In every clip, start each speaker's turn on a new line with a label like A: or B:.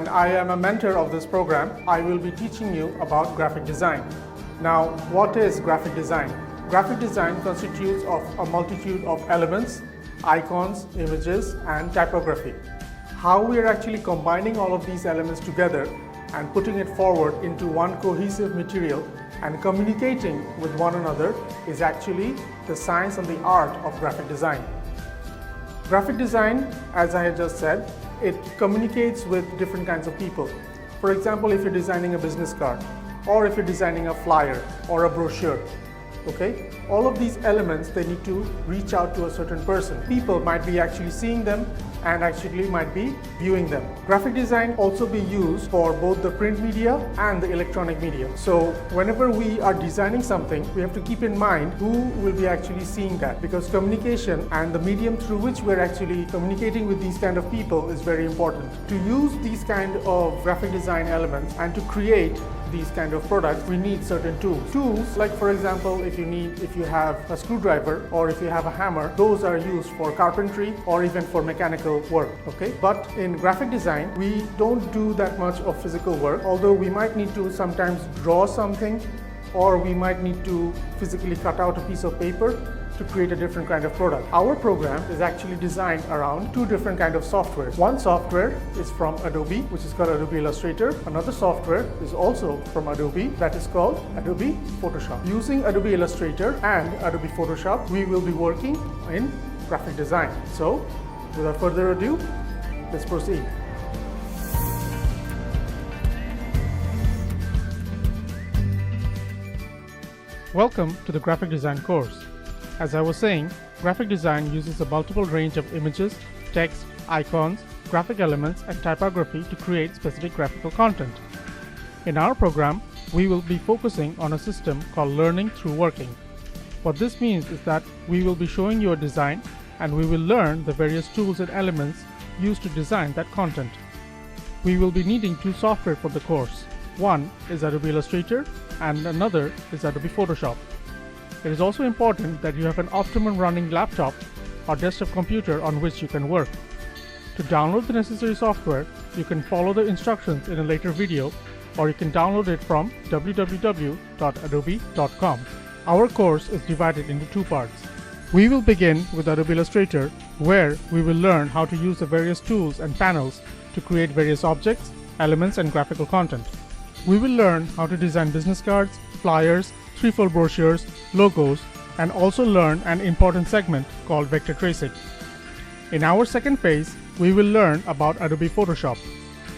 A: and I am a mentor of this program. I will be teaching you about graphic design. Now, what is graphic design? Graphic design constitutes of a multitude of elements, icons, images, and typography. How we are actually combining all of these elements together and putting it forward into one cohesive material and communicating with one another is actually the science and the art of graphic design. Graphic design, as I had just said, it communicates with different kinds of people. For example, if you're designing a business card, or if you're designing a flyer or a brochure, okay? All of these elements, they need to reach out to a certain person. People might be actually seeing them and actually might be viewing them. Graphic design also be used for both the print media and the electronic media. So whenever we are designing something, we have to keep in mind who will be actually seeing that, because communication and the medium through which we're actually communicating with these kind of people is very important. To use these kind of graphic design elements and to create these kind of products, we need certain tools. Tools like, for example, if you have a screwdriver or if you have a hammer, those are used for carpentry or even for mechanical work, okay? But in graphic design, we don't do that much of physical work, although we might need to sometimes draw something, or we might need to physically cut out a piece of paper to create a different kind of product. Our program is actually designed around two different kinds of software. One software is from Adobe, which is called Adobe Illustrator. Another software is also from Adobe, that is called Adobe Photoshop. Using Adobe Illustrator and Adobe Photoshop, we will be working in graphic design. So, without further ado, let's proceed. Welcome to the graphic design course. As I was saying, graphic design uses a multiple range of images, text, icons, graphic elements, and typography to create specific graphical content. In our program, we will be focusing on a system called learning through working. What this means is that we will be showing you a design and we will learn the various tools and elements used to design that content. We will be needing two software for the course. One is Adobe Illustrator and another is Adobe Photoshop. It is also important that you have an optimum running laptop or desktop computer on which you can work. To download the necessary software, you can follow the instructions in a later video, or you can download it from www.adobe.com. Our course is divided into two parts. We will begin with Adobe Illustrator, where we will learn how to use the various tools and panels to create various objects, elements, and graphical content. We will learn how to design business cards, flyers, 3-fold brochures, logos, and also learn an important segment called vector tracing. In our second phase, we will learn about Adobe Photoshop.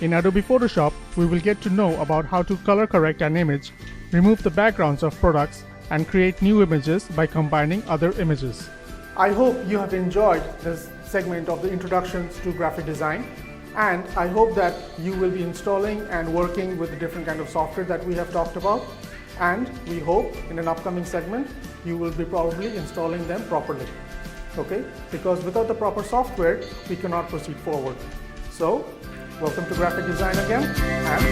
A: In Adobe Photoshop, we will get to know about how to color correct an image, remove the backgrounds of products, and create new images by combining other images. I hope you have enjoyed this segment of the introductions to graphic design, and I hope that you will be installing and working with the different kind of software that we have talked about. And we hope in an upcoming segment you will be probably installing them properly, okay? Because without the proper software we cannot proceed forward. So welcome to graphic design again, and